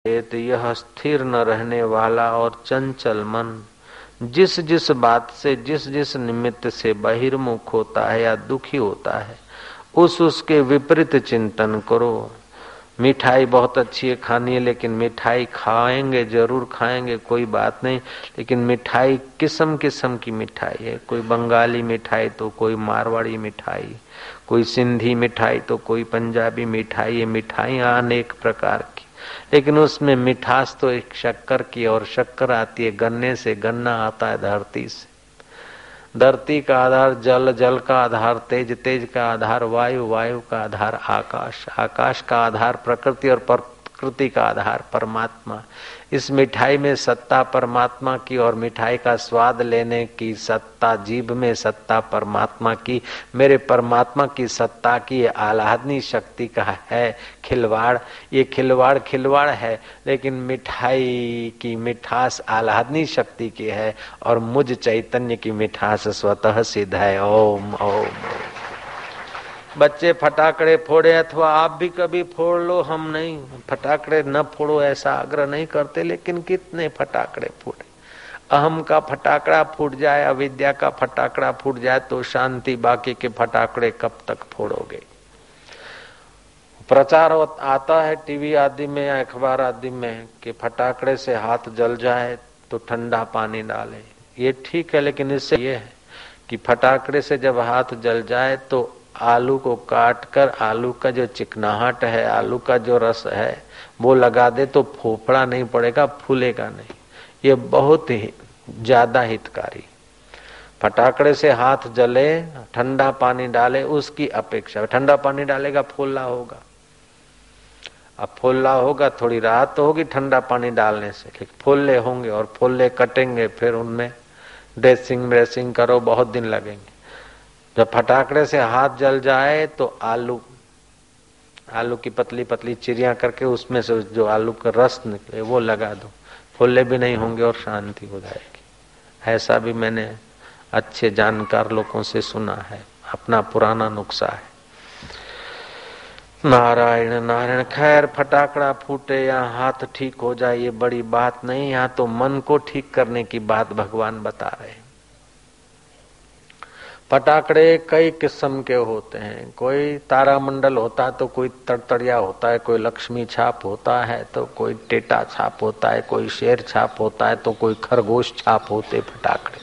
यह स्थिर न रहने वाला और चंचल मन जिस जिस बात से जिस जिस निमित्त से बहिर्मुख होता है या दुखी होता है उसके विपरीत चिंतन करो। मिठाई बहुत अच्छी है, खानी है, लेकिन मिठाई खाएंगे, जरूर खाएंगे, कोई बात नहीं, लेकिन मिठाई किस्म किस्म की मिठाई है। कोई बंगाली मिठाई तो कोई मारवाड़ी मिठाई, कोई सिंधी मिठाई तो कोई पंजाबी मिठाई है। मिठाइयाँ अनेक प्रकार की, लेकिन उसमें मिठास तो एक शक्कर की, और शक्कर आती है गन्ने से, गन्ना आता है धरती से। धरती का आधार जल, जल का आधार तेज, तेज का आधार वायु, वायु का आधार आकाश, आकाश का आधार प्रकृति, और प्रकृति का आधार परमात्मा। इस मिठाई में सत्ता परमात्मा की, और मिठाई का स्वाद लेने की सत्ता जीभ में, सत्ता परमात्मा की। मेरे परमात्मा की सत्ता की आह्लादनी शक्ति का है खिलवाड़। ये खिलवाड़ खिलवाड़ है, लेकिन मिठाई की मिठास आह्लादनी शक्ति की है, और मुझ चैतन्य की मिठास स्वतः सिद्ध है। ओम ओम। बच्चे फटाकड़े फोड़े, अथवा आप भी कभी फोड़ लो, हम नहीं, फटाकड़े न फोड़ो ऐसा आग्रह नहीं करते, लेकिन कितने फटाकड़े फोड़े। अहम का फटाकड़ा फूट जाए, अविद्या का फटाकड़ा फूट जाए तो शांति। बाकी के फटाकड़े कब तक फोड़ोगे। प्रचार आता है टीवी आदि में या अखबार आदि में कि फटाकड़े से हाथ जल जाए तो ठंडा पानी डाले। ये ठीक है, लेकिन इससे ये है कि फटाकड़े से जब हाथ जल जाए तो आलू को काट कर आलू का जो चिकनाहट है, आलू का जो रस है, वो लगा दे तो फोफड़ा नहीं पड़ेगा, फूलेगा नहीं। ये बहुत ही ज्यादा हितकारी। फटाकड़े से हाथ जले, ठंडा पानी डाले, उसकी अपेक्षा ठंडा पानी डालेगा फूला होगा। अब फूला होगा, थोड़ी राहत तो होगी ठंडा पानी डालने से, लेकिन फूले होंगे और फूले कटेंगे, फिर उनमें ड्रेसिंग व्रेसिंग करो, बहुत दिन लगेंगे। जब फटाकड़े से हाथ जल जाए तो आलू की पतली पतली चिरियां करके उसमें से जो आलू का रस निकले वो लगा दो, फुल्ले भी नहीं होंगे और शांति हो जाएगी। ऐसा भी मैंने अच्छे जानकार लोगों से सुना है, अपना पुराना नुस्खा है। नारायण नारायण। खैर, फटाकड़ा फूटे या हाथ ठीक हो जाए ये बड़ी बात नहीं, यहाँ तो मन को ठीक करने की बात भगवान बता रहे हैं। फटाकड़े कई किस्म के होते हैं, कोई तारामंडल होता है तो कोई तड़तड़िया होता है, कोई लक्ष्मी छाप होता है तो कोई टेटा छाप होता है, कोई शेर छाप होता है तो कोई खरगोश छाप होते फटाकड़े।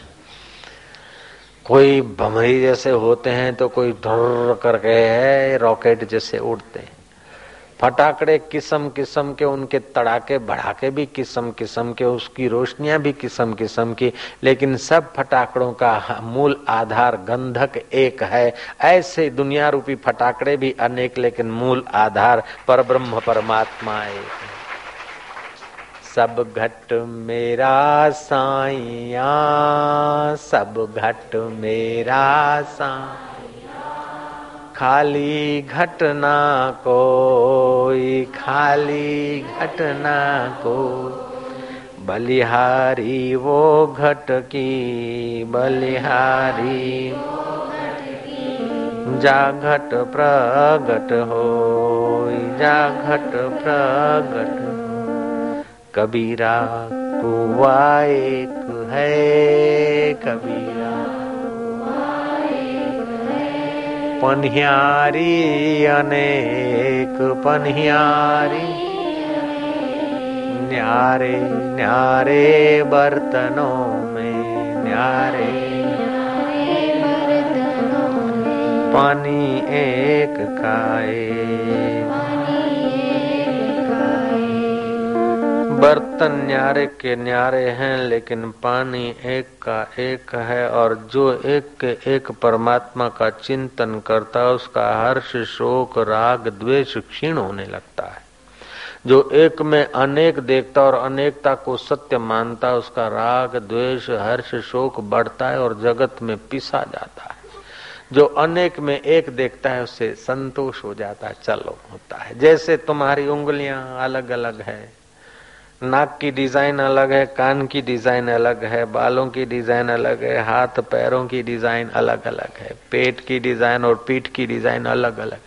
कोई भमरी जैसे होते हैं तो कोई धुर्र करके है रॉकेट जैसे उड़ते हैं। फटाकड़े किस्म किस्म के, उनके तड़ाके भड़ाके भी किस्म किस्म के, उसकी रोशनियां भी किस्म किस्म की, लेकिन सब फटाकड़ों का मूल आधार गंधक एक है। ऐसे दुनिया रूपी फटाकड़े भी अनेक, लेकिन मूल आधार परब्रह्म परमात्मा एक है। सब घट मेरा साईया, सब घट मेरा साईं, खाली घटना कोई, खाली घटना को, बलिहारी वो घट की, बलिहारी जा घट प्रगट हो, जा घट प्रगट। कबीरा कुआ एक है, कबीरा पन्यारी अनेक, पन्यारी न्यारे न्यारे बर्तनों में, न्यारे पानी एक खाए। बर्तन न्यारे के न्यारे हैं, लेकिन पानी एक का एक है, और जो एक के एक परमात्मा का चिंतन करता है उसका हर्ष शोक राग द्वेष क्षीण होने लगता है। जो एक में अनेक देखता और अनेकता को सत्य मानता है उसका राग द्वेष हर्ष शोक बढ़ता है और जगत में पिसा जाता है। जो अनेक में एक देखता है उससे संतोष हो जाता है, चलो होता है। जैसे तुम्हारी उंगलियां अलग अलग है, नाक की डिजाइन अलग है, कान की डिजाइन अलग है, बालों की डिजाइन अलग है, हाथ पैरों की डिजाइन अलग अलग है, पेट की डिजाइन और पीठ की डिजाइन अलग अलग है,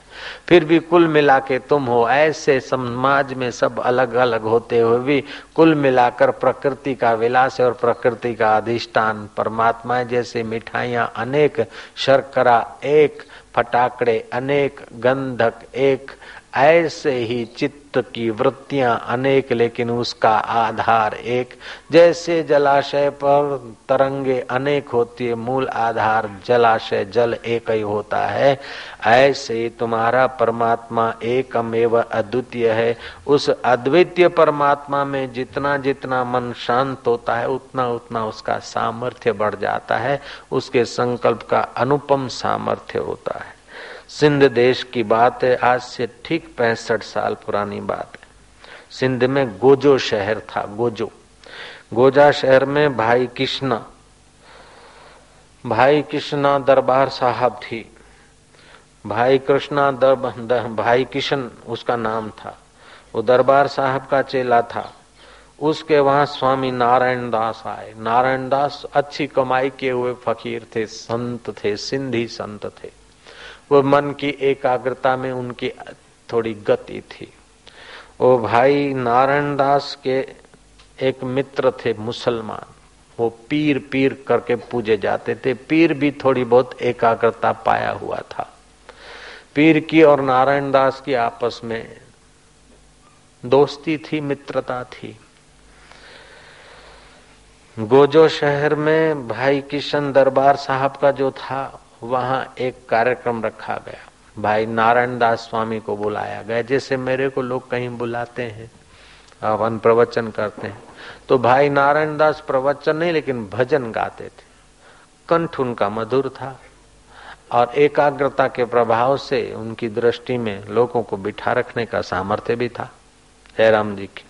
फिर भी कुल मिला के तुम हो। ऐसे समाज में सब अलग अलग होते हुए भी कुल मिलाकर प्रकृति का विलास और प्रकृति का अधिष्ठान परमात्मा है। जैसे मिठाइयां अनेक, शर्करा एक, फटाकड़े अनेक, गंधक एक, ऐसे ही चित्त की वृत्तियां अनेक लेकिन उसका आधार एक। जैसे जलाशय पर तरंगे अनेक होती है, मूल आधार जलाशय जल एक ही होता है। ऐसे तुम्हारा परमात्मा एकमेव अद्वितीय है। उस अद्वितीय परमात्मा में जितना जितना मन शांत होता है उतना उतना उसका सामर्थ्य बढ़ जाता है, उसके संकल्प का अनुपम सामर्थ्य होता है। सिंध देश की बात है, आज से ठीक 65 साल पुरानी बात है। सिंध में गोजो शहर था। गोजा शहर में भाई कृष्णा दरबार साहब थी। भाई किशन उसका नाम था। वो दरबार साहब का चेला था। उसके वहां स्वामी नारायण दास आए। नारायण दास अच्छी कमाई किए हुए फकीर थे, संत थे, सिंधी संत थे। वो मन की एकाग्रता में उनकी थोड़ी गति थी। वो भाई नारायण दास के एक मित्र थे मुसलमान, वो पीर करके पूजे जाते थे। पीर भी थोड़ी बहुत एकाग्रता पाया हुआ था। पीर की और नारायण दास की आपस में दोस्ती थी, मित्रता थी। गोजो शहर में भाई किशन दरबार साहब का जो था, वहां एक कार्यक्रम रखा गया। भाई नारायण दास स्वामी को बुलाया गया, जैसे मेरे को लोग कहीं बुलाते हैं, अपन प्रवचन करते हैं। तो भाई नारायण दास प्रवचन नहीं लेकिन भजन गाते थे। कंठ उनका मधुर था और एकाग्रता के प्रभाव से उनकी दृष्टि में लोगों को बिठा रखने का सामर्थ्य भी था। जयराम जी की